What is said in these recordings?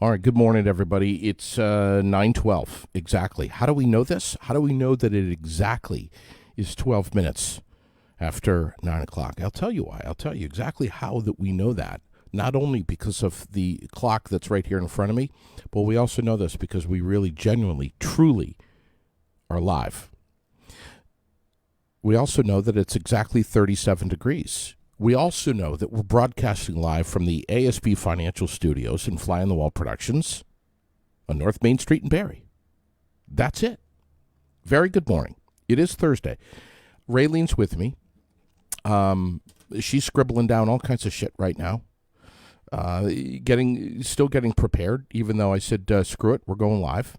All right, good morning, everybody. It's 9:12 exactly. How do we know this? How do we know that it exactly is 12 minutes after 9 o'clock? I'll tell you why. I'll tell you exactly how that we know that. Not only because of the clock that's right here in front of me, but we also know this because we really, genuinely, truly are live. We also know that it's exactly 37 degrees. We also know that we're broadcasting live from the ASB Financial Studios in Fly on the Wall Productions on North Main Street in Barrie. That's it. Very good morning. It is Thursday. Raylene's with me. She's scribbling down all kinds of shit right now. Still getting prepared, even though I said, screw it, we're going live.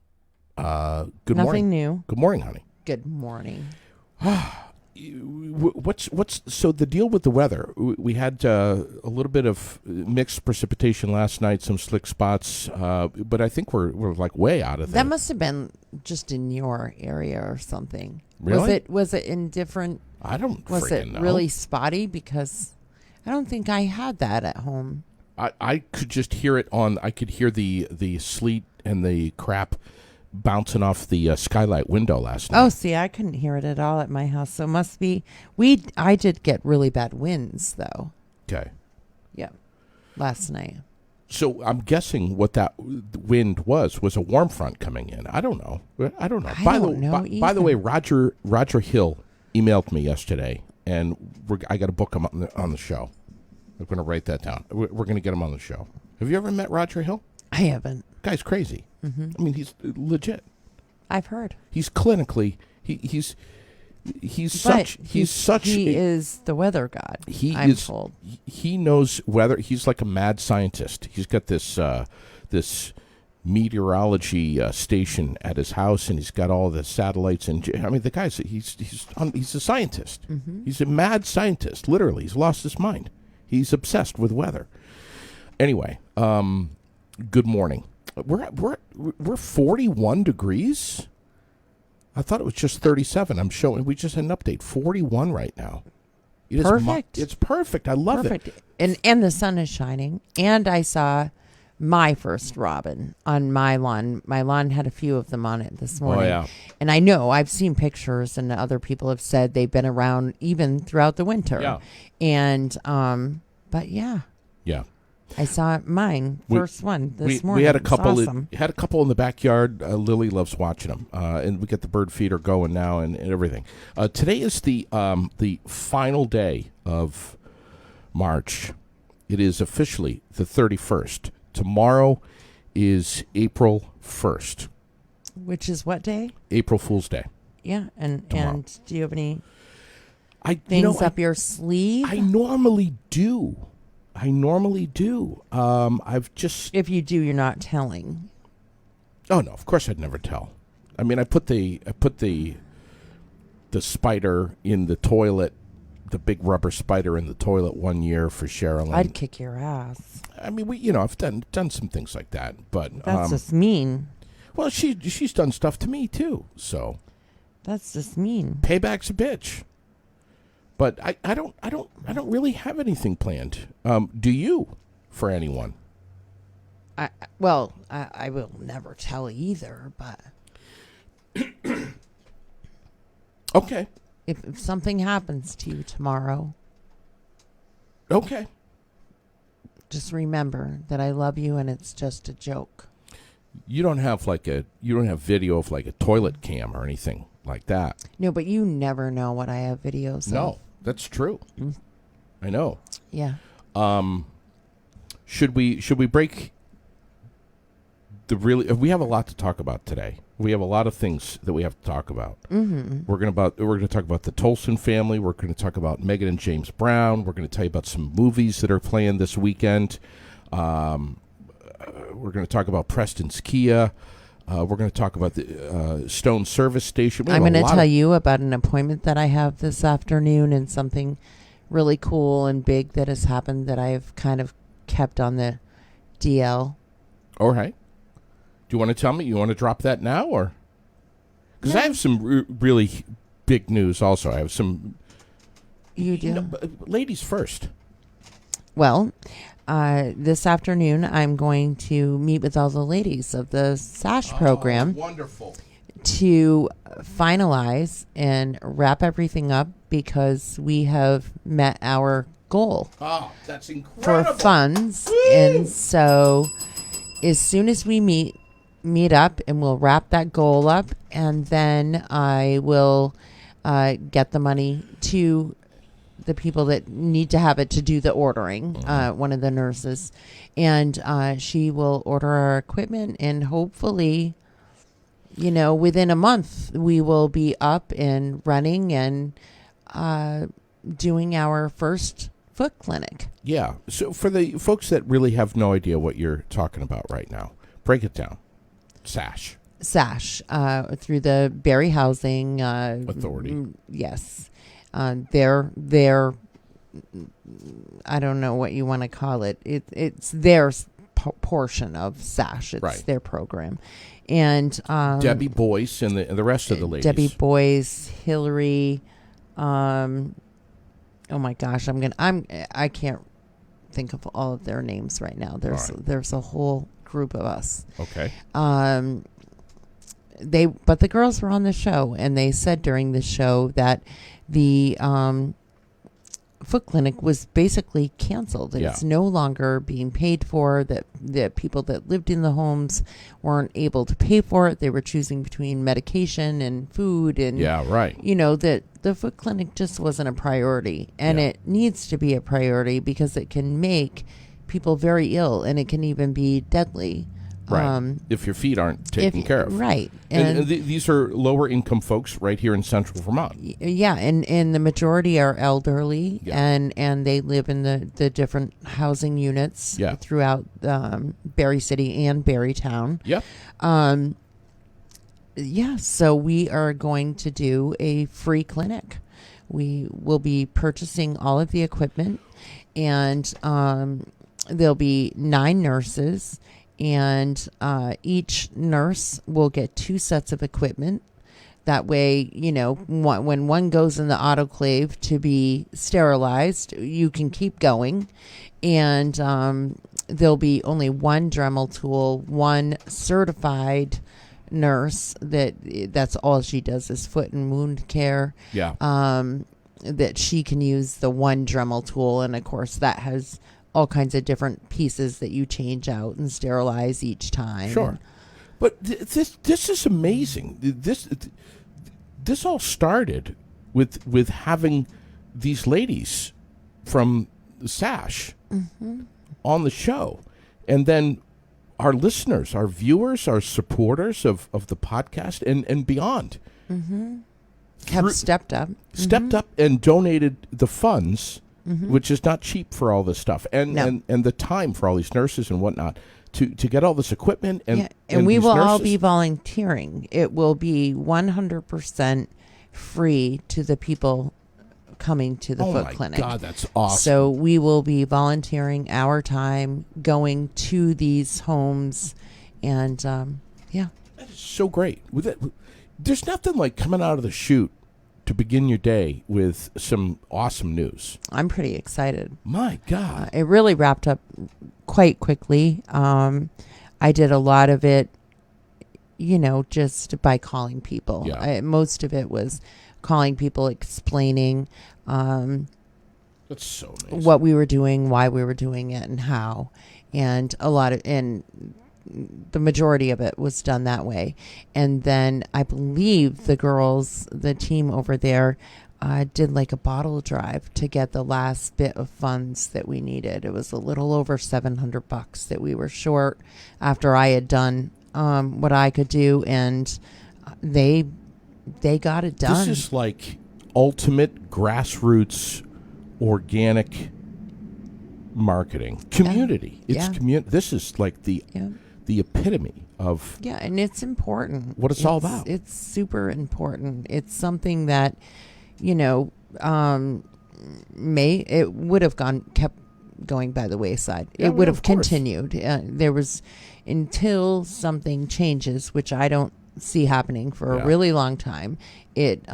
Good morning. Nothing new. Good morning, honey. Good morning. So the deal with the weather? We had a little bit of mixed precipitation last night, some slick spots, but I think we're like way out of That must have been just in your area or something. Really? Was it in different? I don't. Was it know. really spotty? Because I don't think I had that at home. I could just hear it on. I could hear the sleet and the crap bouncing off the skylight window last night. Oh, see, I couldn't hear it at all at my house. So it must be I did get really bad winds though. Okay. Yeah, last night. So I'm guessing what that wind was a warm front coming in. I don't know. I don't know by the way, Roger Hill emailed me yesterday, and I got to book him on the show. I'm going to write that down. We're going to get him on the show. Have you ever met Roger Hill? I haven't. Guy's crazy. Mm-hmm. I mean, he's legit. I've heard. He's clinically. He is the weather god. I'm told. He knows weather. He's like a mad scientist. He's got this meteorology station at his house, and he's got all the satellites. And I mean, the guy's he's a scientist. Mm-hmm. He's a mad scientist. Literally, he's lost his mind. He's obsessed with weather. Anyway, good morning. We're 41 degrees. I thought it was just 37. I'm showing. We just had an update. 41 right now. It perfect. It's perfect. I love it. And the sun is shining. And I saw my first robin on my lawn. My lawn had a few of them on it this morning. Oh, yeah. And I know I've seen pictures, and other people have said they've been around even throughout the winter. Yeah. And but yeah. Yeah. I saw mine first one this morning. We had a couple. Awesome. Had a couple in the backyard. Lily loves watching them, and we get the bird feeder going now and everything. Today is the final day of March. It is officially the 31st. Tomorrow is April 1st. Which is what day? April Fool's Day. Yeah, and do you have any things up your sleeve? I normally do. I've just... If you do, you're not telling. Oh, no, of course I'd never tell. I mean, I put the spider in the toilet, the big rubber spider in the toilet one year for Sherilyn. I'd kick your ass. I mean, I've done some things like that, but... That's just mean. Well, she's done stuff to me, too, so... That's just mean. Payback's a bitch. But I don't really have anything planned. Do you, for anyone? I will never tell either, but okay. If something happens to you tomorrow, okay. Just remember that I love you and it's just a joke. You don't have video of like a toilet cam or anything like that. No, but you never know what I have videos of. No, that's true. Mm. I know. Yeah. Should we break we have a lot to talk about today. We have a lot of things that we have to talk about. Mm-hmm. We're going to talk about the Tolson family. We're going to talk about Meghan and James Brown. We're going to tell you about some movies that are playing this weekend. We're going to talk about Preston's Kia. We're going to talk about the Stone Service Station. I'm going to tell you about an appointment that I have this afternoon and something really cool and big that has happened that I've kind of kept on the DL. All right. Do you want to tell me? You want to drop that now, or? Because I have some really big news also. I have some... You do? Ladies first. Well, this afternoon I'm going to meet with all the ladies of the SASH program Wonderful. to finalize and wrap everything up because we have met our goal Oh, that's for incredible. funds. And so as soon as we meet up, and we'll wrap that goal up, and then I will get the money to the people that need to have it to do the ordering, one of the nurses, and she will order our equipment, and hopefully, within a month we will be up and running and doing our first foot clinic. Yeah. So for the folks that really have no idea what you're talking about right now, break it down. SASH. Through the Barry Housing Authority. Yes. Their I don't know what you want to call it. It's their portion of SASH. It's Right. their program. And Debbie Boyce and the rest of the ladies. Debbie Boyce, Hillary, oh my gosh, I can't think of all of their names right now. There's a whole group of us. Okay. But the girls were on the show, and they said during the show that the foot clinic was basically canceled. It's no longer being paid for. That the people that lived in the homes weren't able to pay for it. They were choosing between medication and food, and Yeah, right. that the foot clinic just wasn't a priority, and Yeah. it needs to be a priority because it can make people very ill, and it can even be deadly. Right. If your feet aren't taken care of. Right. And these are lower income folks right here in central Vermont. Yeah, and the majority are elderly, Yeah. and they live in the different housing units Yeah. throughout Barry City and Barrytown. Yeah. So we are going to do a free clinic. We will be purchasing all of the equipment, and there'll be 9 nurses, and each nurse will get 2 sets of equipment. That way, when one goes in the autoclave to be sterilized, you can keep going. And there'll be only one Dremel tool, one certified nurse that's all she does is foot and wound care. Yeah. That she can use the one Dremel tool, and of course that has all kinds of different pieces that you change out and sterilize each time. Sure. But this is amazing. This all started with having these ladies from SASH on the show, and then our listeners, our viewers, our supporters of the podcast and beyond Have stepped up. stepped up and donated the funds, which is not cheap for all this stuff, and, No. and the time for all these nurses and whatnot to get all this equipment and and we these will all nurses. be volunteering. It will be 100% free to the people coming to the Oh foot my clinic. God, that's awesome. So we will be volunteering our time going to these homes, and yeah. That is so great. There's nothing like coming out of the chute to begin your day with some awesome news. I'm pretty excited. My God. It really wrapped up quite quickly. I did a lot of it, just by calling people. Yeah. Most of it was calling people, explaining That's so amazing. what we were doing, why we were doing it, and how. And the majority of it was done that way. And then I believe the girls, the team over there, did like a bottle drive to get the last bit of funds that we needed. It was a little over $700 that we were short after I had done what I could do, and they got it done. This is like ultimate grassroots organic marketing community. Yeah. It's this is like the epitome of Yeah, and it's important. What it's all about. It's super important. It's something that, it would have kept going by the wayside. Yeah, It would of have course. continued. There was, until something changes, which I don't see happening for Yeah. a really long time, it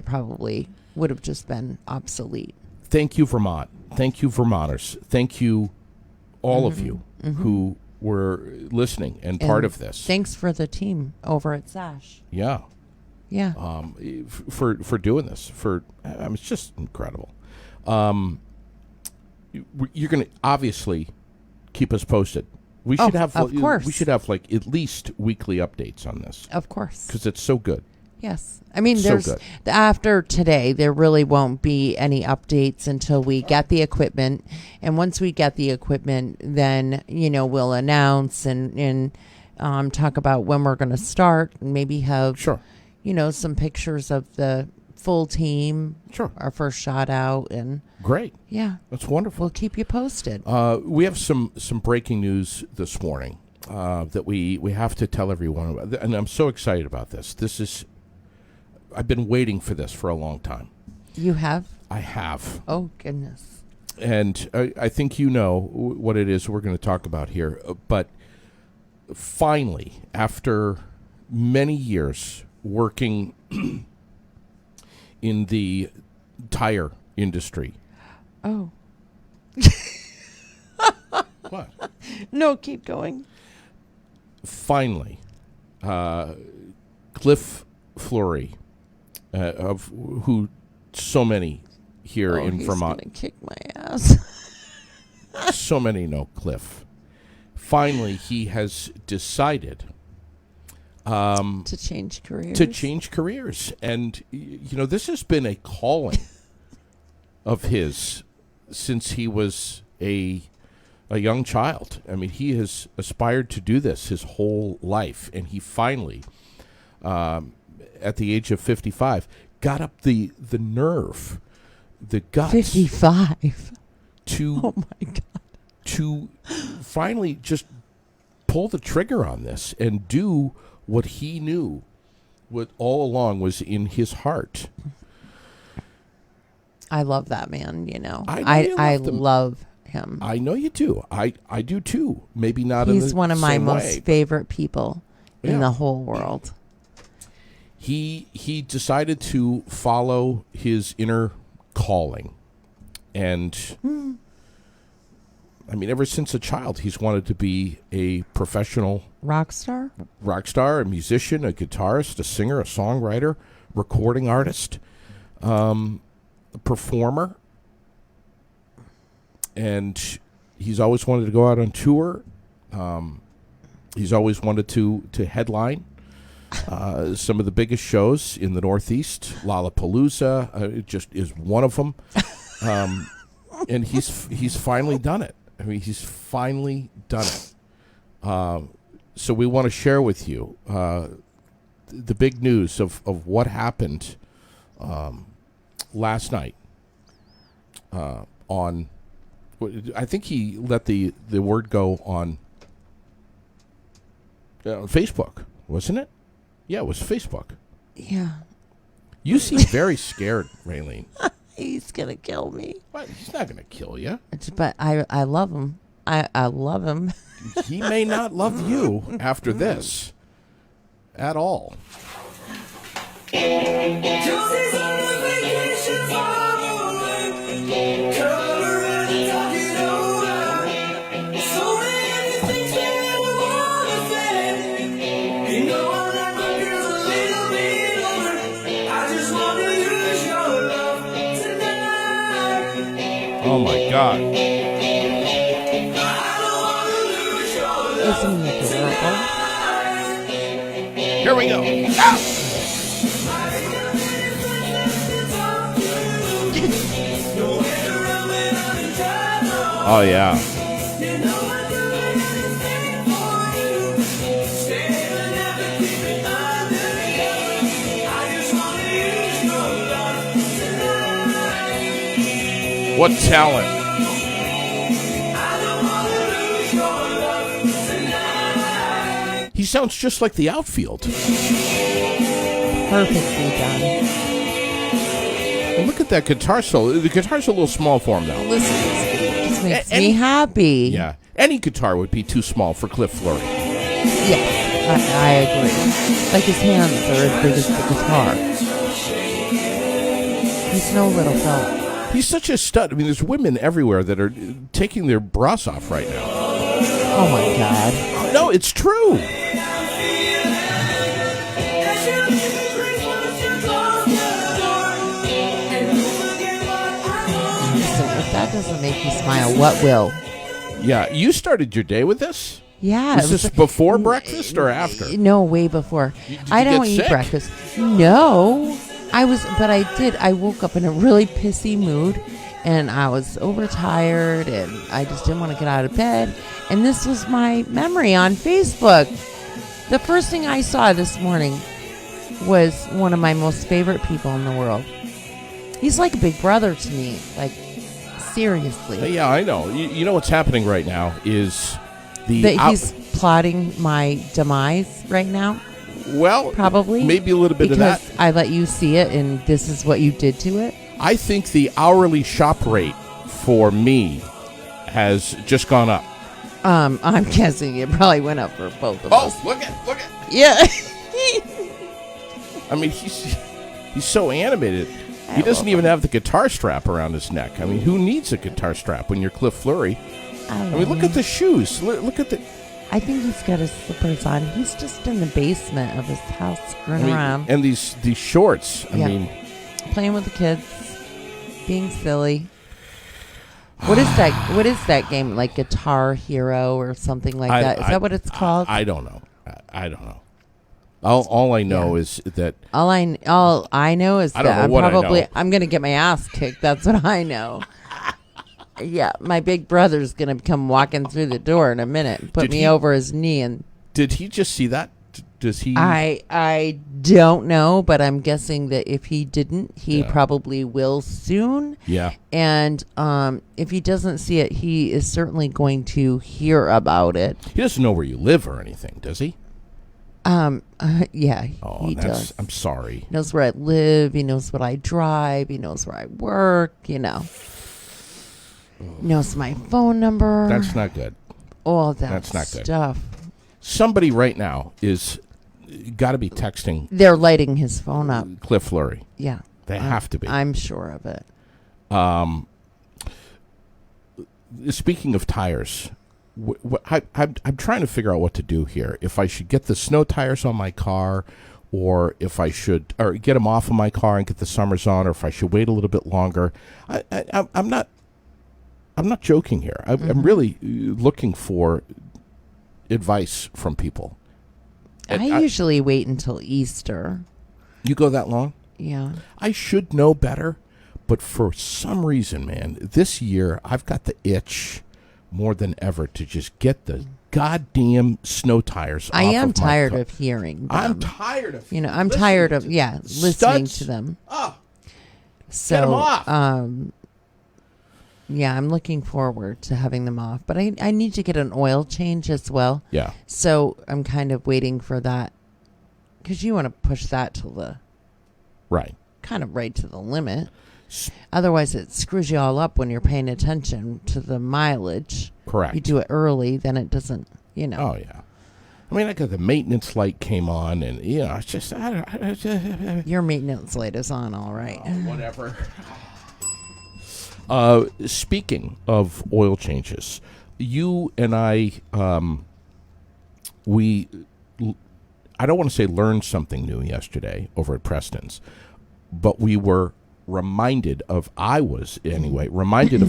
probably would have just been obsolete. Thank you, Vermont. Thank you, Vermonters. Thank you, all of you who were listening and part of this. Thanks for the team over at Sash. Yeah. Yeah. For doing this. It's just incredible. You're going to obviously keep us posted. We should have, of course. We should have like at least weekly updates on this Of course. because it's so good. Yes. I mean, So there's good. after today, there really won't be any updates until we get the equipment. And once we get the equipment, then, we'll announce and talk about when we're going to start and maybe have, Sure. Some pictures of the full team. Sure. Our first shot out. And Great. yeah, That's wonderful. we'll keep you posted. We have some breaking news this morning that we have to tell everyone about, and I'm so excited about this. I've been waiting for this for a long time. You have? I have, Oh, goodness. and I think you know what it is we're going to talk about here. But finally, after many years working in the tire industry, Oh. what? No, keep going. Finally, Cliff Fleury, of who so many here in he's Vermont, gonna kick my ass. so many know Cliff. Finally, he has decided To change careers. to change careers, and this has been a calling of his since he was a young child. I mean, he has aspired to do this his whole life, and he finally, at the age of 55, got up the nerve, the guts 55. to Oh my God. to finally just pull the trigger on this and do what he knew, what all along was in his heart. I love that man, I know you I love them. love him. I know you do. I do too. Maybe not in He's the one of my same most way. favorite people Yeah. in the whole world. He decided to follow his inner calling, and I mean, ever since a child, he's wanted to be a professional Rock star? rock star, a musician, a guitarist, a singer, a songwriter, recording artist, a performer, and he's always wanted to go out on tour. He's always wanted to headline some of the biggest shows in the Northeast. Lollapalooza it just is one of them, and he's finally done it. I mean, he's finally done it. So we want to share with you the big news of what happened last night on. I think he let the word go on Facebook, wasn't it? Yeah, it was Facebook. Yeah. You seem very scared, Raylene. He's going to kill me. What? He's not going to kill you. But I love him. I love him. He may not love you after this at all. Josie's on a vacation far away. Color and talking over. So many things that we wanna say. You know I like my girls a little bit older. I just wanna use your love tonight. Oh my God! I don't wanna lose your love Isn't he adorable? Here we go. Ah! Oh yeah. You know I'd do anything for you. Stay and never keep it under you. I just wanna use your love tonight. What talent! I don't wanna lose your love tonight. He sounds just like the outfield. Perfectly done. Well, look at that guitar solo. The guitar's a little small for him now. Listen, this makes Any- me happy. Yeah, any guitar would be too small for Cliff Fleury. Yes, I agree. Like his hands are as big as the guitar. He's no little fella. He's such a stud. I mean, there's women everywhere that are taking their bras off right now. Oh my God. No, it's true. Listen, if that doesn't make you smile, what will? Yeah, you started your day with this? Yeah. Was it was this before breakfast or after? No, way before. Did I you don't get eat sick? breakfast. No. But I did. I woke up in a really pissy mood and I was overtired and I just didn't want to get out of bed. And this was my memory on Facebook. The first thing I saw this morning was one of my most favorite people in the world. He's like a big brother to me. Like, seriously. Yeah, I know. You know what's happening right now is That he's plotting my demise right now. well, Probably. maybe a little bit because of that. I let you see it and this is what you did to it. I think the hourly shop rate for me has just gone up. I'm guessing it probably went up for both of us. Oh, look at. Yeah. I mean, he's so animated. He I doesn't will. even have the guitar strap around his neck. I mean, who needs a guitar strap when you're Cliff Fleury? I mean, look at the shoes. Look at the. I think he's got his slippers on. He's just in the basement of his house screwing I mean, around, and these shorts. I Yeah. mean, playing with the kids, being silly. What is that? What is that game? Like Guitar Hero or something like that? Is that what it's called? I don't know. I don't know. All I know is that All I know is I don't that know I'm what I probably know. I'm gonna get my ass kicked. That's what I know. Yeah, my big brother's gonna come walking through the door in a minute, and put Did me he- over his knee, and did he just see that? Does he? I don't know, but I'm guessing that if he didn't, he Yeah. probably will soon. Yeah. And if he doesn't see it, he is certainly going to hear about it. He doesn't know where you live or anything, does he? Yeah, Oh, he that's. does. I'm sorry. He knows where I live. He knows what I drive. He knows where I work. He knows my phone number. That's not good. all that that's not good. stuff. Somebody right now is got to be texting They're lighting his phone up. Cliff Fleury. Yeah, They have to be. I'm sure of it. Speaking of tires, I'm trying to figure out what to do here. If I should get the snow tires on my car, or if I should, or get them off of my car and get the summers on, or if I should wait a little bit longer. I'm not joking here. I'm really looking for advice from people. And I usually wait until Easter. You go that long? Yeah. I should know better, but for some reason, man, this year I've got the itch more than ever to just get the goddamn snow tires I off am of my tired car. of hearing them. I'm tired of I'm listening tired of to listening studs. to them. Oh, So get 'em off. yeah, I'm looking forward to having them off. But I need to get an oil change as well. yeah. So I'm kind of waiting for that. Because you want to push that to the Right. kind of right to the limit. Otherwise, it screws you all up when you're paying attention to the mileage. Correct. You do it early, then it doesn't, Oh, yeah. I mean, I got the maintenance light came on, and, it's just, Your maintenance light is on, all right. whatever. Speaking of oil changes, you and I, I don't want to say learned something new yesterday over at Preston's, but we were reminded of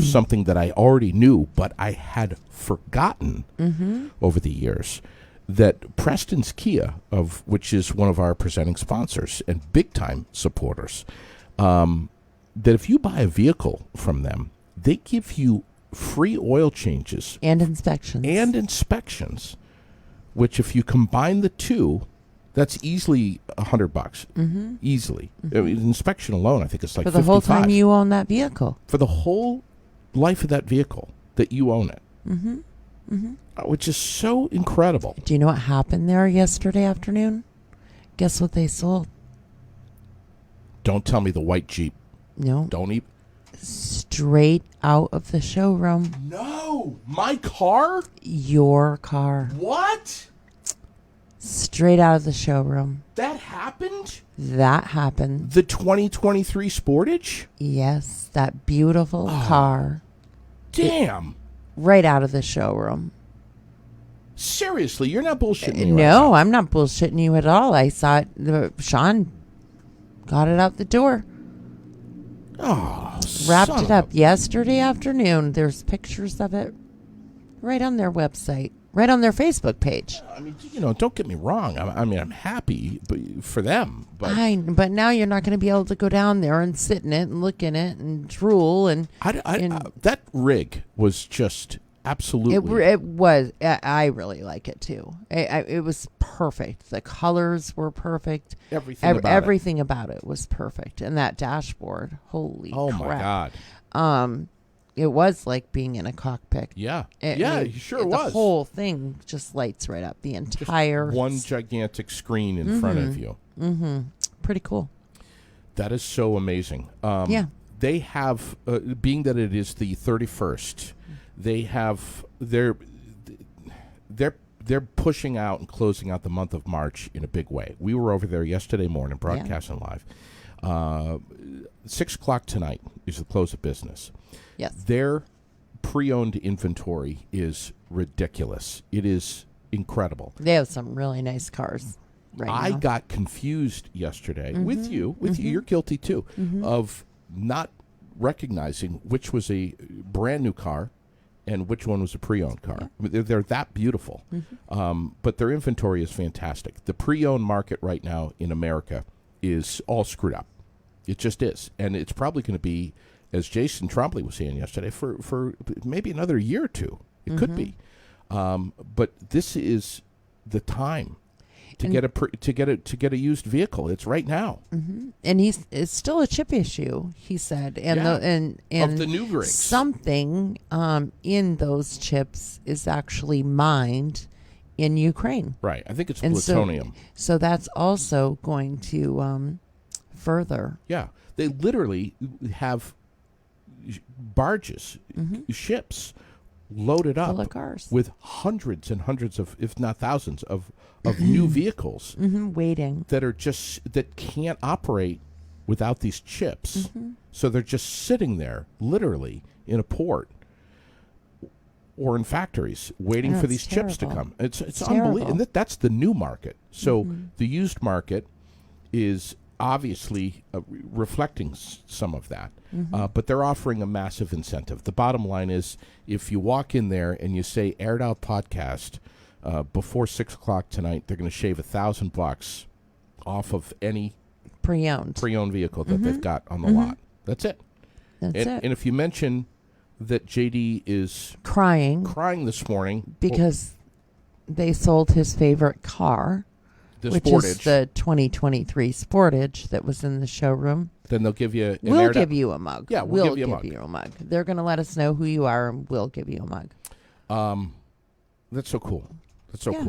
something that I already knew, but I had forgotten over the years. That Preston's Kia, which is one of our presenting sponsors and big time supporters, that if you buy a vehicle from them, they give you free oil changes And inspections. which if you combine the two, that's easily $100. Mm-hmm. Easily. I mean, inspection alone, I think it's like For the whole time 55. you own that vehicle. For the whole life of that vehicle that you own it. Which is so incredible. Do you know what happened there yesterday afternoon? Guess what they sold? Don't tell me the white Jeep. No. Don't even. Straight out of the showroom. No, my car. Your car. What? straight out of the showroom. That happened? That happened. The 2023 Sportage? Yes, that beautiful car Damn. right out of the showroom. Seriously, you're not bullshitting me right No, now. I'm not bullshitting you at all. I saw it. Sean got it out the door. Oh, Wrapped son it of up a- yesterday afternoon. There's pictures of it right on their website, right on their Facebook page. I mean, don't get me wrong. I mean, I'm happy for them, but But now you're not going to be able to go down there and sit in it and look in it and drool and that rig was just absolutely. it was. I really like it too. It was perfect. The colors were perfect. Everything About it was perfect. And that dashboard, holy oh crap! my God! It was like being in a cockpit. Yeah, It sure the was. whole thing just lights right up. The Just entire one gigantic screen in front of you. pretty cool. That is so amazing. Yeah. They have, being that it is the 31st, they have they're pushing out and closing out the month of March in a big way. We were over there yesterday morning, broadcasting live. 6 o'clock tonight is the close of business. Yes. Their pre-owned inventory is ridiculous. It is incredible. They have some really nice cars right I now. got confused yesterday with you. You're guilty too of not recognizing which was a brand new car and which one was a pre-owned car. I mean, they're that beautiful, but their inventory is fantastic. The pre-owned market right now in America is all screwed up. It just is, and it's probably going to be, as Jason Trombley was saying yesterday, for maybe another year or two. It could be, but this is the time to get a used vehicle. It's right now. And it's still a chip issue, he said. And Yeah. and Of the new rigs. something in those chips is actually mined in Ukraine. Right. I think it's And plutonium. So that's also going to further. Yeah, they literally have barges, ships loaded up Full of cars. with hundreds and hundreds of, if not thousands, of new vehicles Waiting. that can't operate without these chips. So they're just sitting there, literally in a port or in factories, waiting Yeah, for it's these chips to terrible. come. It's terrible. unbelievable. And that's the new market. So the used market is obviously reflecting some of that, but they're offering a massive incentive. The bottom line is, if you walk in there and you say "Aired Out Podcast" before 6 o'clock tonight, they're going to shave $1,000 off of any Pre-owned. pre-owned vehicle that they've got on the lot. That's it. That's and, it. and if you mention that JD is Crying crying this morning because they sold his favorite car, the which Sportage, is the 2023 Sportage that was in the showroom. then they'll give you. We'll give you a mug. Yeah, we'll give you a mug. They're going to let us know who you are, and we'll give you a mug. That's so cool. That's so Yeah.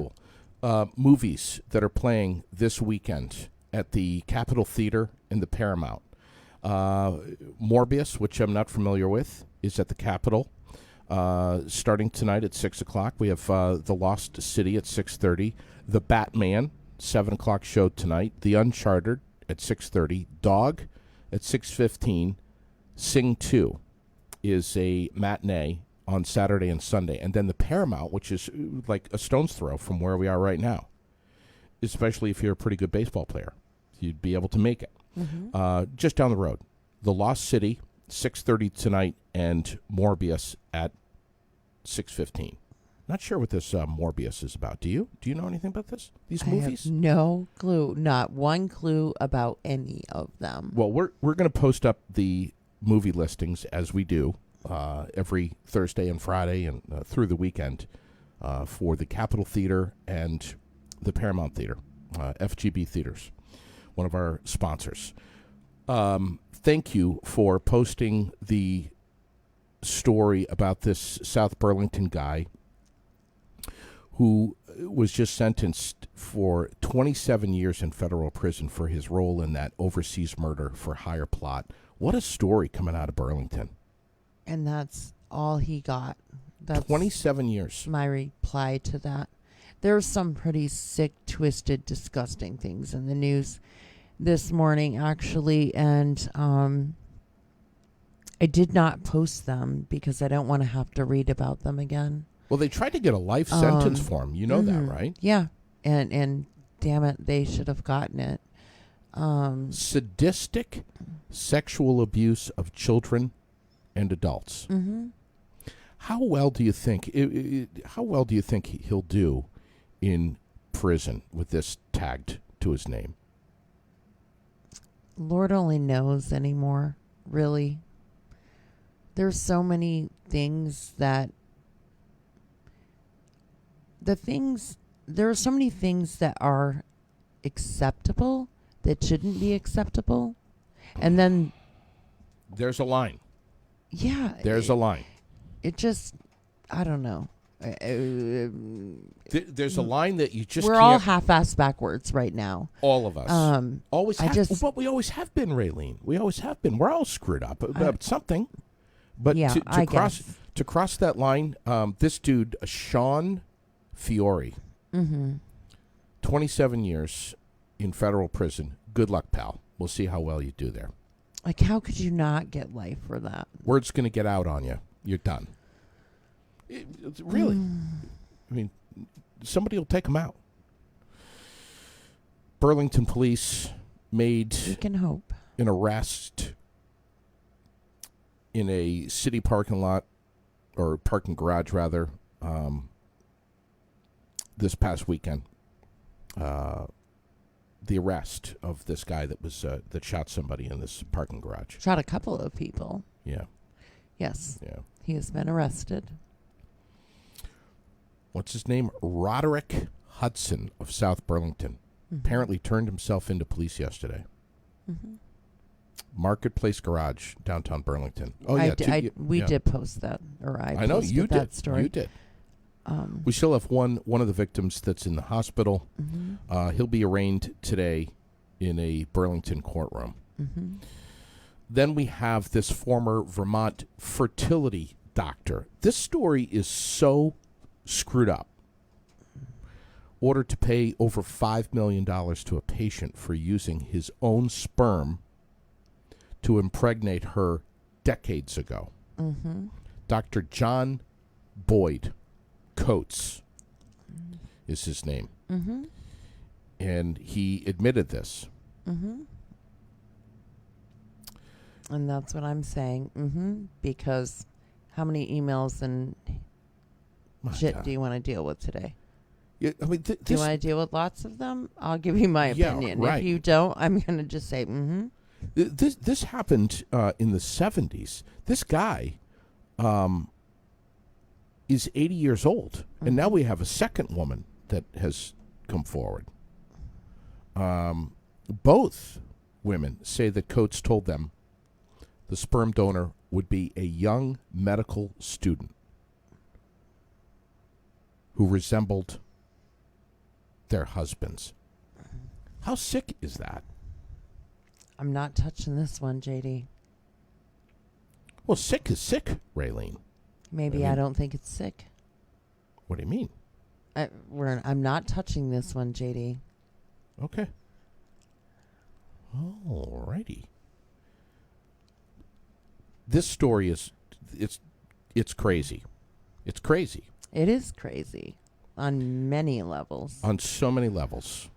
cool. Movies that are playing this weekend at the Capitol Theater and the Paramount. Morbius, which I'm not familiar with, is at the Capitol. Starting tonight at 6 o'clock. We have The Lost City at 6:30. The Batman, 7 o'clock show tonight. The Uncharted at 6:30. Dog at 6:15. Sing 2 is a matinee on Saturday and Sunday. And then the Paramount, which is like a stone's throw from where we are right now, especially if you're a pretty good baseball player. You'd be able to make it. Just down the road. The Lost City, 6:30 tonight, and Morbius at 6:15. Not sure what this Morbius is about. Do you? Do you know anything about this? These I movies? have no clue, not one clue about any of them. Well, we're going to post up the movie listings as we do every Thursday and Friday and through the weekend for the Capitol Theater and the Paramount Theater, FGB Theaters, one of our sponsors. Thank you for posting the story about this South Burlington guy who was just sentenced for 27 years in federal prison for his role in that overseas murder for hire plot. What a story coming out of Burlington. And that's all he got. That's 27 years. my reply to that. There's some pretty sick, twisted, disgusting things in the news this morning, actually, and I did not post them because I don't want to have to read about them again. Well, they tried to get a life sentence for him. You know that, right? Yeah, and damn it, they should have gotten it. Sadistic sexual abuse of children and adults. Mm-hmm. How well do you think? How well do you think he'll do in prison with this tagged to his name? Lord only knows anymore, really. There's so many things that there are so many things that are acceptable that shouldn't be acceptable. And then There's a line. yeah, There's a line. it just I don't know. There's a line that you just We're can't. all half-assed backwards right now. All of us. Always I have, just- but we always have been, Raylene. We always have been. We're all screwed up about something. But Yeah, to I cross guess. to cross that line, this dude, Sean Fiore, 27 years in federal prison. Good luck, pal. We'll see how well you do there. Like, how could you not get life for that? Word's going to get out on you. You're done. Really? I mean, somebody will take him out. Burlington police made We can hope. an arrest in a city parking lot, or parking garage rather, this past weekend. The arrest of this guy that shot somebody in this parking garage. Shot a couple of people. Yeah, Yes, yeah. he has been arrested. What's his name? Roderick Hudson of South Burlington. Apparently turned himself into police yesterday. Marketplace Garage, downtown Burlington. Oh yeah, We yeah. did post that, or I know posted you that did. story. You did. We still have one of the victims that's in the hospital. He'll be arraigned today in a Burlington courtroom. Then we have this former Vermont fertility doctor. This story is so screwed up. Ordered to pay over $5 million to a patient for using his own sperm to impregnate her decades ago. Dr. John Boyd Coates is his name. And he admitted this. And that's what I'm saying. Because how many emails and My shit God. do you want to deal with today? Yeah, I mean, Do you this, want to deal with lots of them? I'll give you my Yeah, opinion. right. If you don't, I'm going to just say, this happened in the 70s. This guy is 80 years old, and now we have a second woman that has come forward. Both women say that Coates told them the sperm donor would be a young medical student who resembled their husbands. How sick is that? I'm not touching this one, JD. Well, sick is sick, Raylene. Maybe I I mean- don't think it's sick. What do you mean? I'm not touching this one, JD. Okay. Alrighty. This story is it's crazy. It's crazy It is crazy on many levels. on so many levels.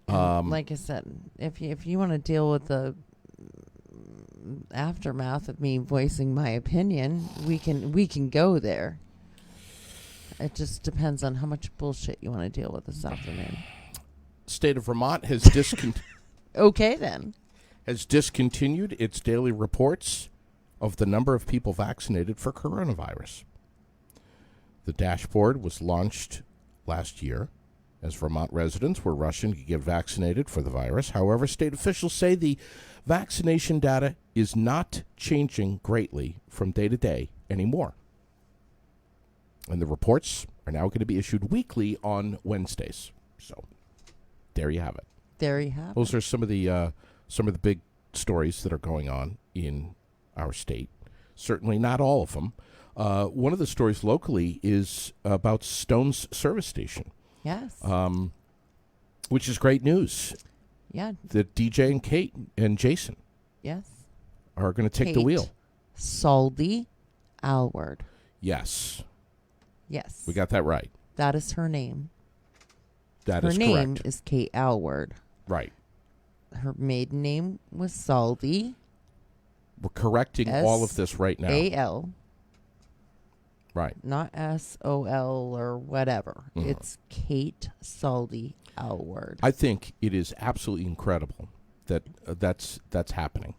And like I said, if you want to deal with the aftermath of me voicing my opinion, we can go there. It just depends on how much bullshit you want to deal with this afternoon. State of Vermont has Okay, then. has discontinued its daily reports of the number of people vaccinated for coronavirus. The dashboard was launched last year as Vermont residents were rushing to get vaccinated for the virus. However, state officials say the vaccination data is not changing greatly from day to day anymore. And the reports are now going to be issued weekly on Wednesdays. So there you have it. There you have it. Those are some of the big stories that are going on in our state. Certainly not all of them. One of the stories locally is about Stone's service station. Yes. which is great news. Yeah. That DJ and Kate and Jason Yes. are going to take the Kate wheel. Saldy Alward. Yes, Yes. we got that right. That is her name. That Her is name correct. is Kate Alward. Right. Her maiden name was Saldy. We're correcting all of this right now. A-L, Right. not S-O-L or whatever. Mhm. It's Kate Saldy Alward. I think it is absolutely incredible that that's happening,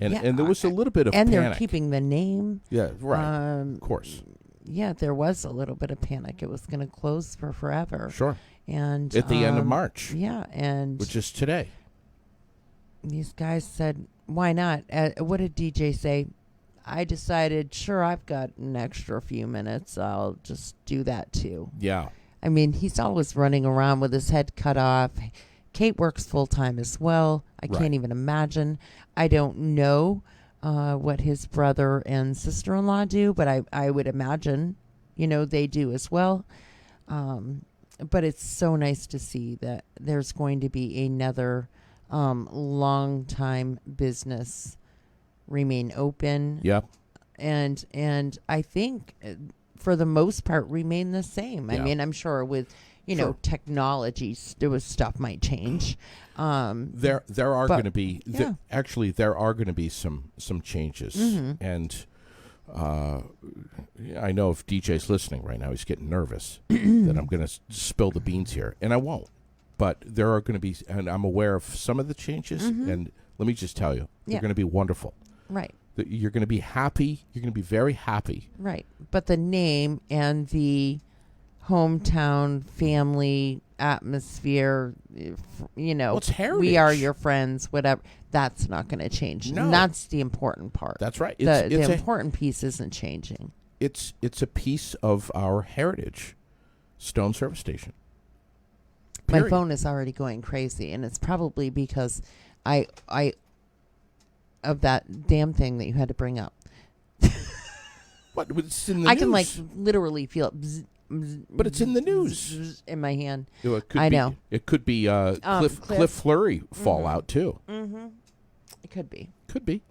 and Yeah, and there was a little bit of and panic. they're keeping the name. Yeah, right. Of course, Yeah, there was a little bit of panic. It was going to close for forever. sure. And At the end of March, Yeah, and which is today. these guys said, why not? What did DJ say? I decided, sure, I've got an extra few minutes. I'll just do that too. Yeah, I mean, he's always running around with his head cut off. Kate works full time as well. I Right. can't even imagine. I don't know what his brother and sister-in-law do, but I would imagine, they do as well. But it's so nice to see that there's going to be another long-time business remain open. yep. And I think for the most part remain the same. I Yeah. mean, I'm sure with Sure. technology, stuff might change. There are but- going to be yeah. actually there are going to be some changes, Mhm. and I know if DJ's listening right now, he's getting nervous that I'm going to spill the beans here, and I won't. But there are going to be, and I'm aware of some of the changes, and let me just tell you, they're Yeah. going to be wonderful. Right. That you're going to be happy. You're going to be very happy. Right. But the name and the hometown family atmosphere, Well, it's heritage. we are your friends, whatever, that's not going to change. No. And that's the important part. That's right. The It's important piece isn't changing. it's a piece of our heritage. Stone Service Station. My Period. phone is already going crazy, and it's probably because I of that damn thing that you had to bring up. What? It's in the I news. can literally feel it. Bzz, bzz, But it's in the bzz, news. bzz in my hand. It could I be, know. It could be Cliff Cliff. Flurry fallout too. Mm-hmm. It could be. Could be.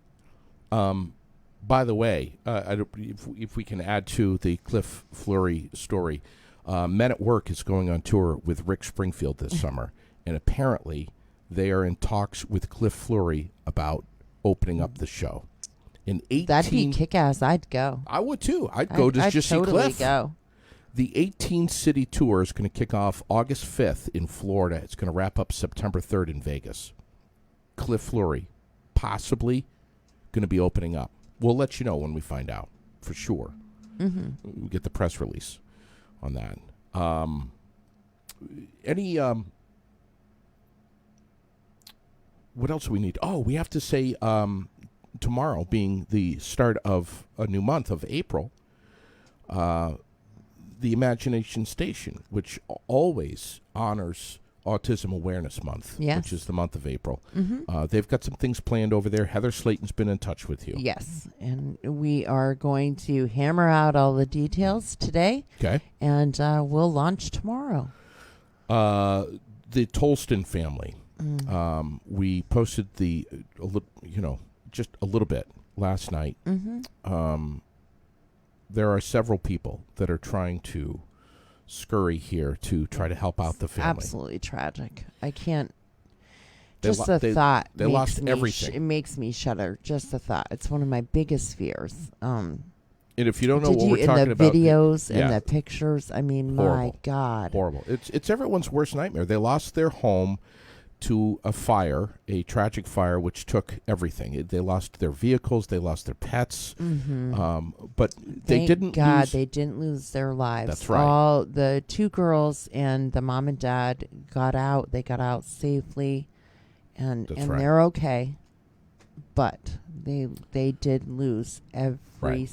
By the way, if we can add to the Cliff Flurry story, Men at Work is going on tour with Rick Springfield this summer, and apparently they are in talks with Cliff Flurry about opening up the show. In 18, That'd be kick-ass. I'd go. I would too. I'd go to I'd just totally see Cliff. go. The 18-city tour is going to kick off August 5th in Florida. It's going to wrap up September 3rd in Vegas. Cliff Flurry, possibly going to be opening up. We'll let you know when we find out, for sure. Mm-hmm. We get the press release on that. What else do we need? Oh, we have to say tomorrow being the start of a new month of April, the Imagination Station, which always honors Autism Awareness Month, Yes. which is the month of April. Mm-hmm. They've got some things planned over there. Heather Slayton's been in touch with you. Yes, and we are going to hammer out all the details today, Okay. and we'll launch tomorrow. The Tolston family. Mm. We posted just a little bit last night. Mm-hmm. There are several people that are trying to scurry here to try to help out the family. Absolutely tragic. I can't. They Just lo- the they- thought. they makes lost me everything. it makes me shudder. Just the thought. It's one of my biggest fears. And if you don't know Did what you we're in talking the about, videos yeah. and the pictures? I mean, my Horrible. God. horrible. It's everyone's worst nightmare. They lost their home to a fire, a tragic fire, which took everything. They lost their vehicles, they lost their pets, Mm-hmm. but they Thank didn't God lose. they didn't lose their lives. That's right. All the two girls and the mom and dad got out. They got out safely, and That's right. they're okay. But they did lose Right.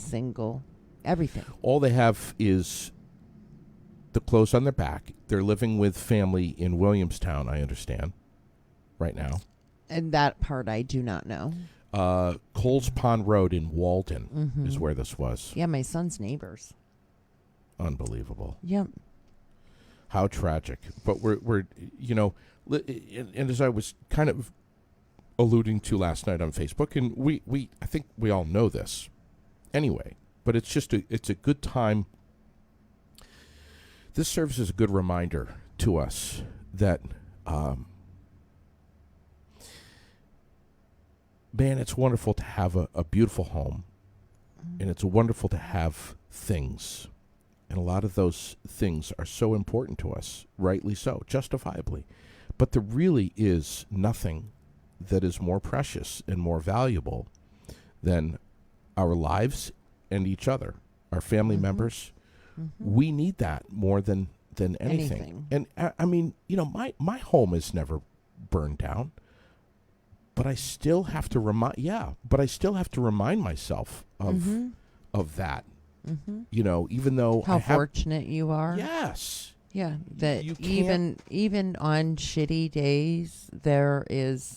everything. All they have is the clothes on their back. They're living with family in Williamstown, I understand, right now. And that part I do not know. Coles Pond Road in Walden Mhm. is where this was. Yeah, my son's neighbors. Unbelievable. Yep. How tragic. But we're you know, and as I was kind of alluding to last night on Facebook, and we I think we all know this anyway, but it's just it's a good time. This serves as a good reminder to us that, man, it's wonderful to have a beautiful home, and it's wonderful to have things. And a lot of those things are so important to us, rightly so, justifiably. But there really is nothing that is more precious and more valuable than our lives and each other, our family members. We need that more than anything. And I mean, you know, my home is never burned down, but I still have to remind myself of that. You know, even though How fortunate you are. Yes. Yeah, that You can't- even on shitty days, there's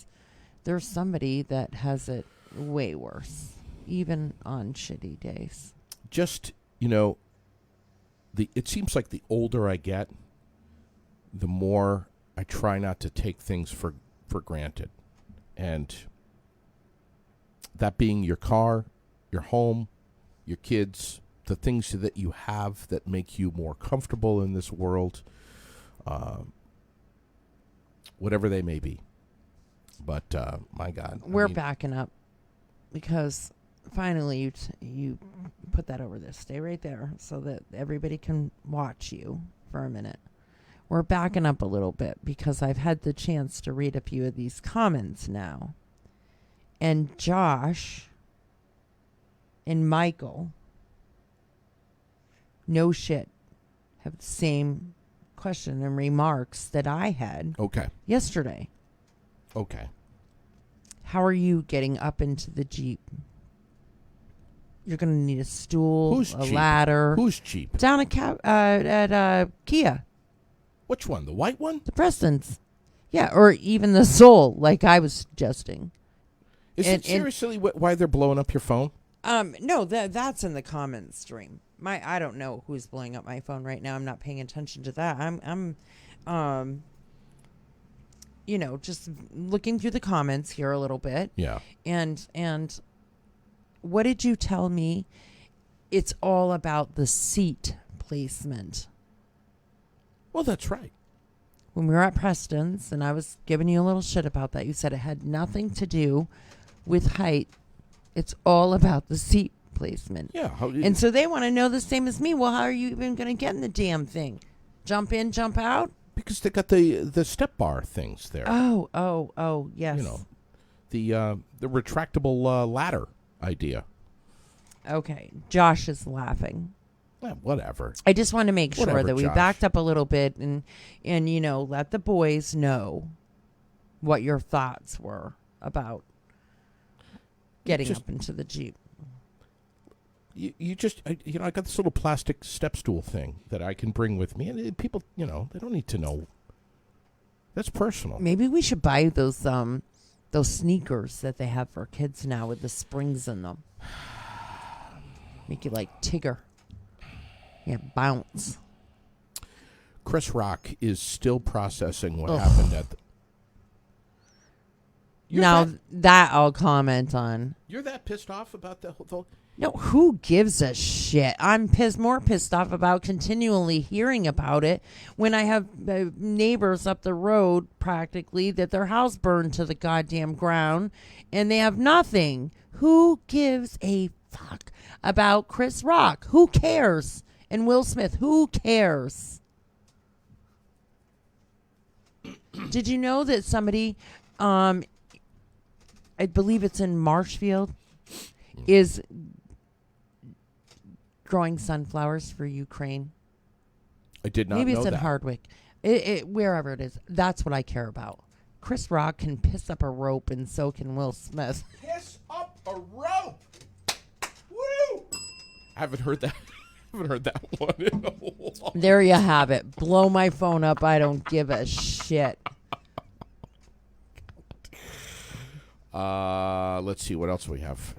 somebody that has it way worse. Even on shitty days. Just, you know, it seems like the older I get, the more I try not to take things for granted. And that being your car, your home, your kids, the things that you have that make you more comfortable in this world, whatever they may be. But my God, We're backing up because finally you put that over there. Stay right there so that everybody can watch you for a minute. We're backing up a little bit because I've had the chance to read a few of these comments now. And Josh and Michael, no shit, have the same question and remarks that I had Okay. yesterday. Okay. How are you getting up into the Jeep? You're going to need a stool, Who's a cheap? ladder. Who's cheap? Down at Kia, Which one? The white one? the Prestons. Yeah, or even the Soul, like I was suggesting. Is And- it seriously why they're blowing up your phone? No, that's in the comments stream. I don't know who's blowing up my phone right now. I'm not paying attention to that. I'm you know, just looking through the comments here a little bit. Yeah. And what did you tell me? It's all about the seat placement. Well, that's right. When we were at Preston's and I was giving you a little shit about that, you said it had nothing to do with height. It's all about the seat placement. Yeah. And so they want to know the same as me. Well, how are you even going to get in the damn thing? Jump in, jump out? because they got the step bar things there. Oh, yes. You know, the retractable ladder idea. Okay. Josh is laughing. Whatever. I just want to make sure Whatever, that we Josh. backed up a little bit and you know, let the boys know what your thoughts were about getting Just- up into the Jeep. You just, I got this little plastic step stool thing that I can bring with me, and people, they don't need to know. That's personal. Maybe we should buy those sneakers that they have for kids now with the springs in them. Make you like Tigger. Yeah, bounce. Chris Rock is still processing what Ugh. happened at the... Now that I'll comment on. You're that pissed off about the whole... No, who gives a shit? I'm more pissed off about continually hearing about it when I have neighbors up the road practically that their house burned to the goddamn ground and they have nothing. Who gives a fuck about Chris Rock? Who cares? And Will Smith, who cares? Did you know that somebody, I believe it's in Marshfield, is growing sunflowers for Ukraine? I did not Maybe know it's in that. Hardwick. Wherever it is. That's what I care about. Chris Rock can piss up a rope and so can Will Smith. Piss up a rope! Woo! I haven't heard that. I haven't heard that one in a while. There you have it. Blow my phone up. I don't give a shit. Let's see what else we have.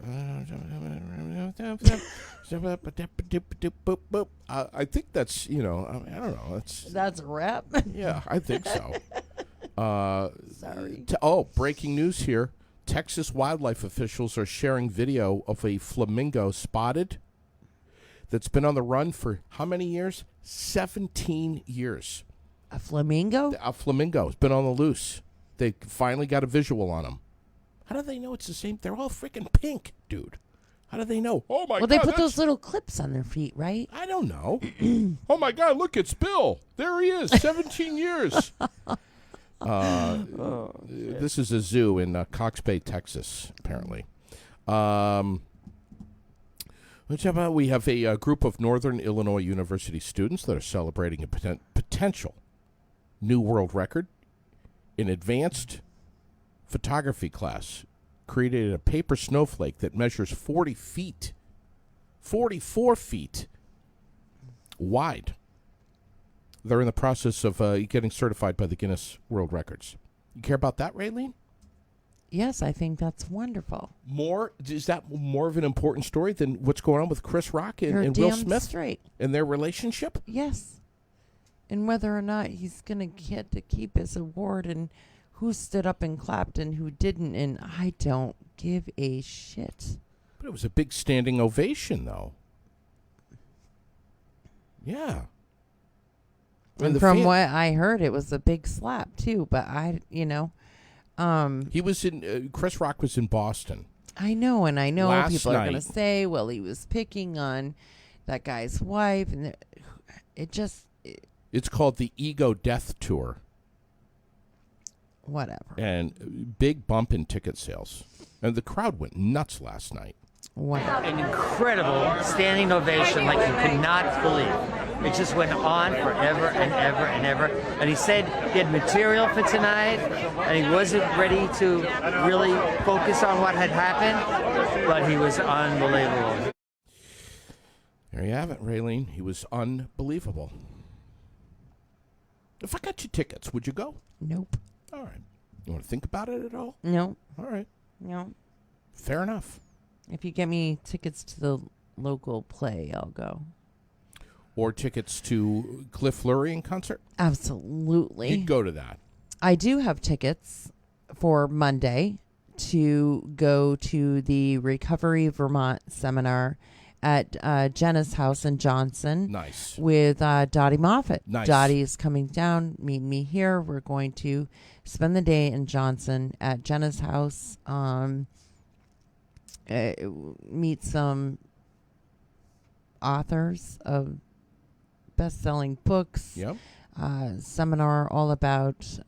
I think that's I don't know. That's a wrap. Yeah, I think so. Sorry. Breaking news here. Texas wildlife officials are sharing video of a flamingo spotted that's been on the run for how many years? 17 years. A flamingo? A flamingo has been on the loose. They finally got a visual on him. How do they know it's the same? They're all freaking pink, dude. How do they know? Oh, my God. Well, they put those little clips on their feet, right? I don't know. Oh, my God, look, it's Bill. There he is, 17 years. This is a zoo in Cox Bay, Texas, apparently. We have a group of Northern Illinois University students that are celebrating a potential new world record in advanced photography class. Created a paper snowflake that measures 40 feet, 44 feet wide. They're in the process of getting certified by the Guinness World Records. You care about that, Raylene? Yes, I think that's wonderful. Is that more of an important story than what's going on with Chris Rock You're and Will damn Smith straight. and their relationship? Yes. And whether or not he's going to get to keep his award and who stood up and clapped and who didn't, and I don't give a shit. But it was a big standing ovation, though. Yeah. And from what I heard, it was a big slap, too. But he was in, Chris Rock was in Boston. I know, and I know Last people are going to night. say, well, he was picking on that guy's wife. And It's called the Ego Death Tour. Whatever. And big bump in ticket sales. And the crowd went nuts last night. Whatever. An incredible standing ovation like you could not believe. It just went on forever and ever and ever. And he said he had material for tonight, and he wasn't ready to really focus on what had happened, but he was unbelievable. There you have it, Raylene. He was unbelievable. If I got you tickets, would you go? Nope. All right. You want to think about it at all? Nope. All right. No. Fair enough. If you get me tickets to the local play, I'll go. Or tickets to Cliff Lurie in concert? Absolutely. You'd go to that. I do have tickets for Monday to go to the Recovery Vermont seminar at Jenna's house in Johnson. Nice. With Dottie Moffat. Nice. Dottie is coming down. Meet me here. We're going to spend the day in Johnson at Jenna's house. Meet some authors of best-selling books. Yep. Seminar all about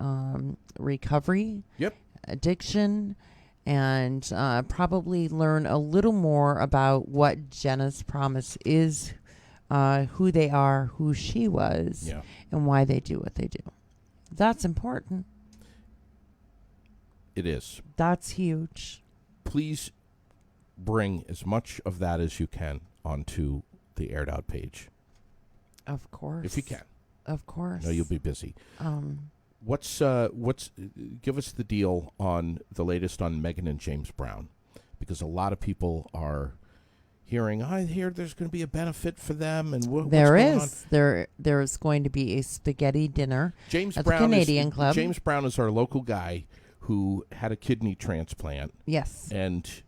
recovery. Yep. Addiction. And probably learn a little more about what Jenna's Promise is, who they are, who she was, Yeah. and why they do what they do. That's important. It is. That's huge. Please bring as much of that as you can onto the Aired Out page. Of course. If you can. Of course. I know you'll be busy. Um, What's give us the deal on the latest on Meghan and James Brown, because a lot of people are hearing, I hear there's going to be a benefit for them, and what's there going is. There's going to be a spaghetti dinner James at Brown the Canadian Club. James Brown is our local guy who had a kidney transplant, Yes. and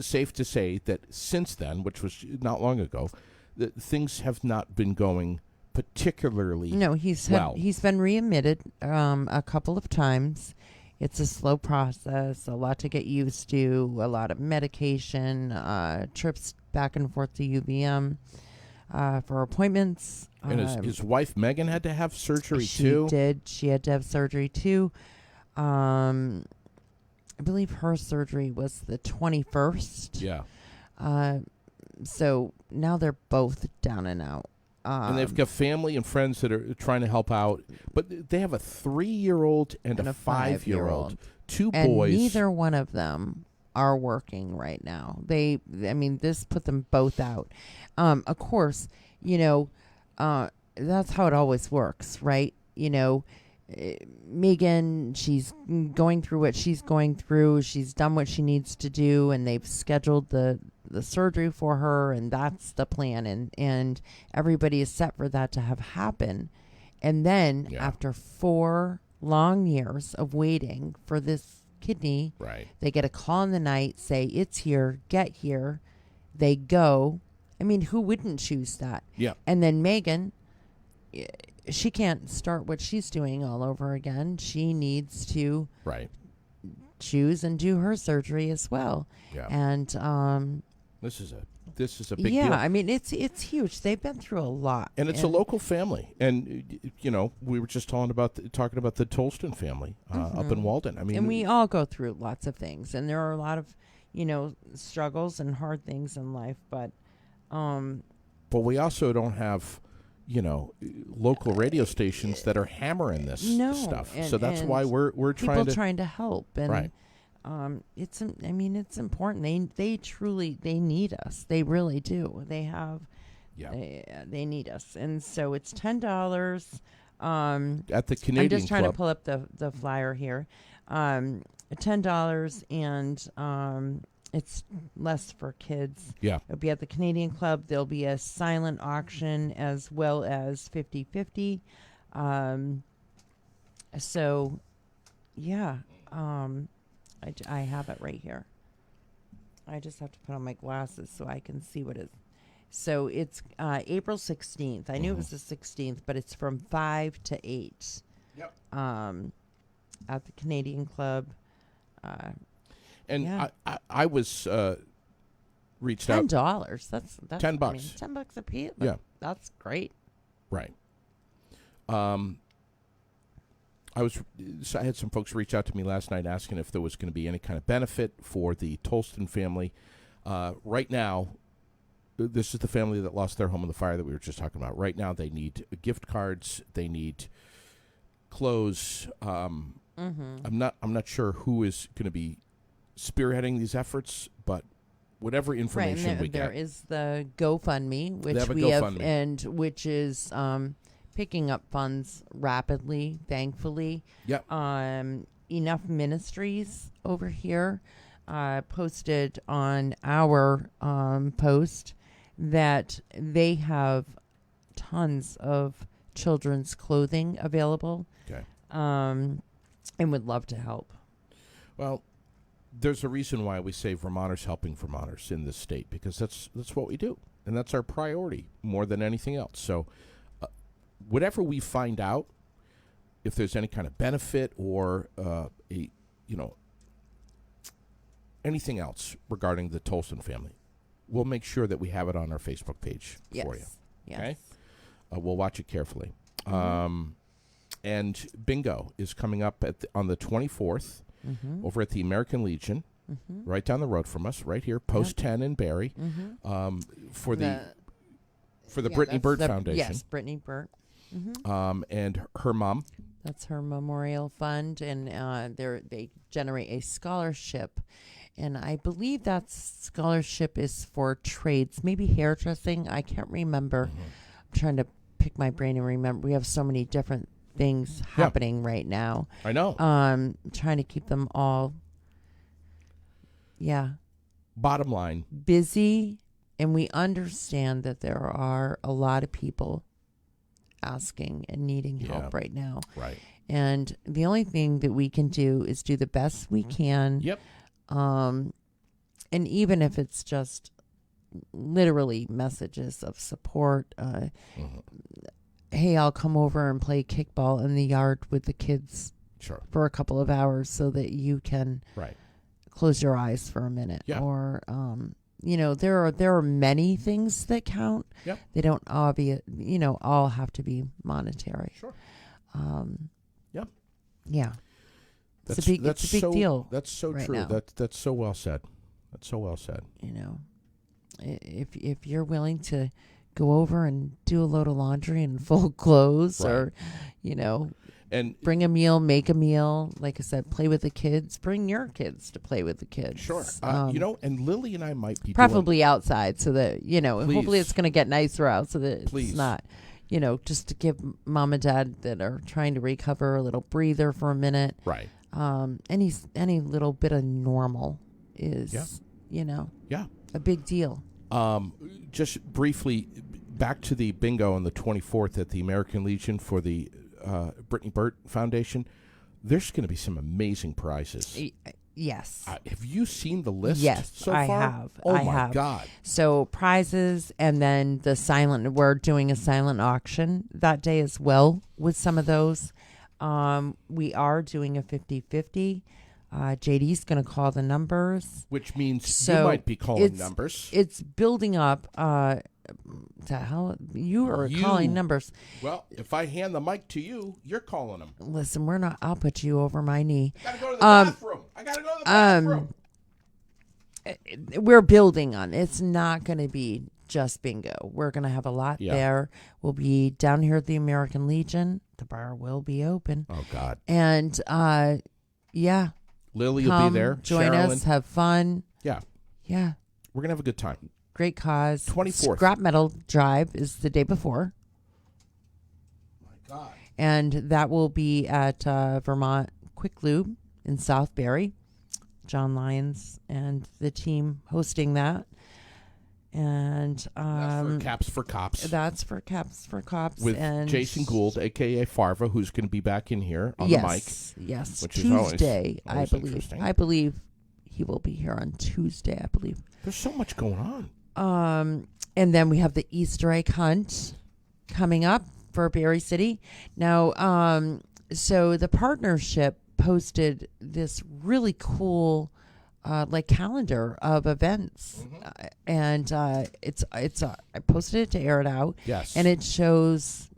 safe to say that since then, which was not long ago, that things have not been going particularly No, he's been readmitted a couple of times. It's a slow process, a lot to get used to, a lot of medication, trips back and forth to UVM for appointments. And his wife Meghan had to have surgery she too. did. She had to have surgery too. I believe her surgery was the 21st. Yeah. So now they're both down and out. And they've got family and friends that are trying to help out. But they have a 3-year-old and a 5-year-old. Two and boys. neither one of them are working right now. This put them both out. Of course, that's how it always works, right? Megan, she's going through what she's going through. She's done what she needs to do, and they've scheduled the surgery for her, and that's the plan. And everybody is set for that to have happen. And then Yeah. after 4 long years of waiting for this kidney, Right. they get a call in the night, say, it's here, get here. They go. I mean, who wouldn't choose that? Yeah. And then Megan, she can't start what she's doing all over again. She needs to Right. choose and do her surgery as well. Yeah. And This is a big yeah, deal. I mean, it's huge. They've been through a lot. And it's a local family, and we were just talking about the Tolston family up in Walden. I mean, and we all go through lots of things, and there are a lot of, struggles and hard things in life, but but we also don't have, local radio stations that are hammering this No, stuff. and- So that's and why we're people trying to help, and Right. it's important. They need us. They really do. They have yeah they need us, and so it's $10. at the Canadian I'm just trying Club. to pull up the flyer here. $10, and it's less for kids. Yeah. It'll be at the Canadian Club. There'll be a silent auction as well as 50-50. So, yeah, I have it right here. I just have to put on my glasses so I can see what it is. So it's April 16th. I knew it was the 16th, but it's from 5 to 8. Yep. At the Canadian Club. And yeah. I was reached out. $10. That's $10. I mean, $10 a piece. Yeah. That's great. Right. I had some folks reach out to me last night asking if there was going to be any kind of benefit for the Tolston family. Right now, this is the family that lost their home in the fire that we were just talking about. Right now, they need gift cards. They need clothes. I'm not sure who is going to be spearheading these efforts, but whatever information right, we there get. is the GoFundMe, which have a we have, GoFundMe. and which is picking up funds rapidly, thankfully. Yep. Enough Ministries over here posted on our post that they have tons of children's clothing available, Okay. and would love to help. Well, there's a reason why we say Vermonters helping Vermonters in this state, because that's what we do, and that's our priority more than anything else. So, whatever we find out, if there's any kind of benefit or anything else regarding the Tolston family, we'll make sure that we have it on our Facebook page for you. Yes. Okay? We'll watch it carefully. And bingo is coming up on the 24th over at the American Legion, right down the road from us, right here, Post 10 in Barrie, for the Brittany that's Bird Foundation. Yes, Brittany Bird. And her mom. That's her memorial fund, and they generate a scholarship, and I believe that scholarship is for trades, maybe hairdressing. I can't remember. I'm trying to pick my brain and remember. We have so many different things happening right now. I know. Trying to keep them all, Bottom line, busy, and we understand that there are a lot of people asking and needing help right now. right. And the only thing that we can do is do the best we can. Yep. And even if it's just literally messages of support, hey, I'll come over and play kickball in the yard with the kids Sure. for a couple of hours so that you can Right. close your eyes for a minute. Yeah. Or, there are many things that count. Yep. They don't all have to be monetary. Sure. Yep. Yeah. It's a big deal. That's so right true. now. That's so well said. That's so well said. If you're willing to go over and do a load of laundry and fold clothes, Right. or And bring a meal, make a meal, like I said, play with the kids, bring your kids to play with the kids. sure, and Lily and I might be preferably outside, so that hopefully Please. it's going to get nicer out, so that Please. it's not just to give mom and dad that are trying to recover a little breather for a minute. Right. Any little bit of normal is, Yeah. a big deal. Just briefly, back to the bingo on the 24th at the American Legion for the Brittany Burt Foundation. There's going to be some amazing prizes. Yes. Have you seen the list Yes, so I far? have. Oh, I my have. God. So prizes, and then we're doing a silent auction that day as well with some of those. We are doing a 50-50. JD's going to call the numbers. Which means So you might be calling it's- numbers. It's building up. The hell, you are You. calling numbers. Well, if I hand the mic to you, you're calling them. Listen, we're not. I'll put you over my knee. I gotta go to the bathroom. I gotta go to the bathroom. We're building on. It's not going to be just bingo. We're going to have a lot Yeah. there. We'll be down here at the American Legion. The bar will be open, Oh, God. and yeah, Lily will come be there. join Sherilyn. us, have fun. Yeah. Yeah, We're going to have a good time. great cause. 24th. Scrap Metal Drive is the day before, My God. and that will be at Vermont Quick Lube in Southbury. John Lyons and the team hosting that. And That's for Caps for Cops. that's for Caps for Cops With and Jason Gould, a.k.a. Farva, who's going to be back in here on the mic. Yes, which is always- Tuesday, always I believe. interesting. I believe he will be here on Tuesday, I believe. There's so much going on. And then we have the Easter egg hunt coming up for Berry City. Now, so the partnership posted this really cool calendar of events, and it's I posted it to air it out. Yes. And it shows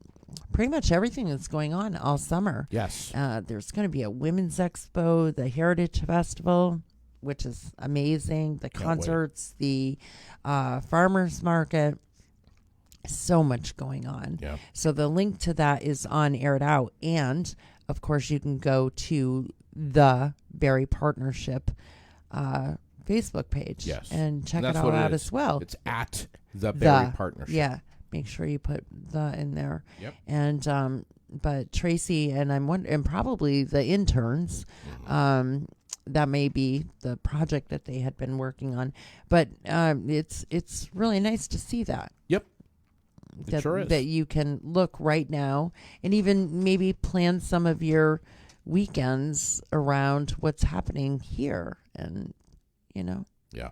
pretty much everything that's going on all summer. Yes. There's going to be a women's expo, the Heritage Festival, which is amazing, the Can't wait. concerts, the farmers market. So much going on. Yeah. So the link to that is on Air It Out. And, of course, you can go to the Berry Partnership Facebook page Yes. and check And it that's all what out is. as well. It's at the Berry The- Partnership. Yeah. Make sure you put the in there. Yep. And but Tracy and and probably the interns, that may be the project that they had been working on. But it's really nice to see that. Yep. That, sure is. that you can look right now and even maybe plan some of your weekends around what's happening here, and Yeah.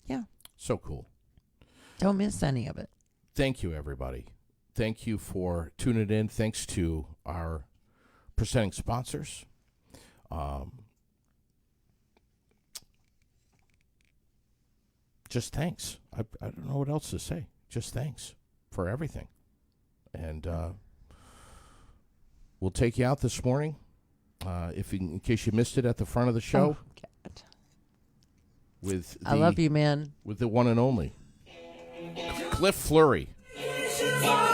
Yeah. So cool. don't miss any of it. Thank you, everybody. Thank you for tuning in. Thanks to our presenting sponsors. Just thanks. I don't know what else to say. Just thanks for everything. And we'll take you out this morning. In case you missed it at the front of the show, Oh, God. with I love you, man. with the one and only Cliff Fleury. Nations are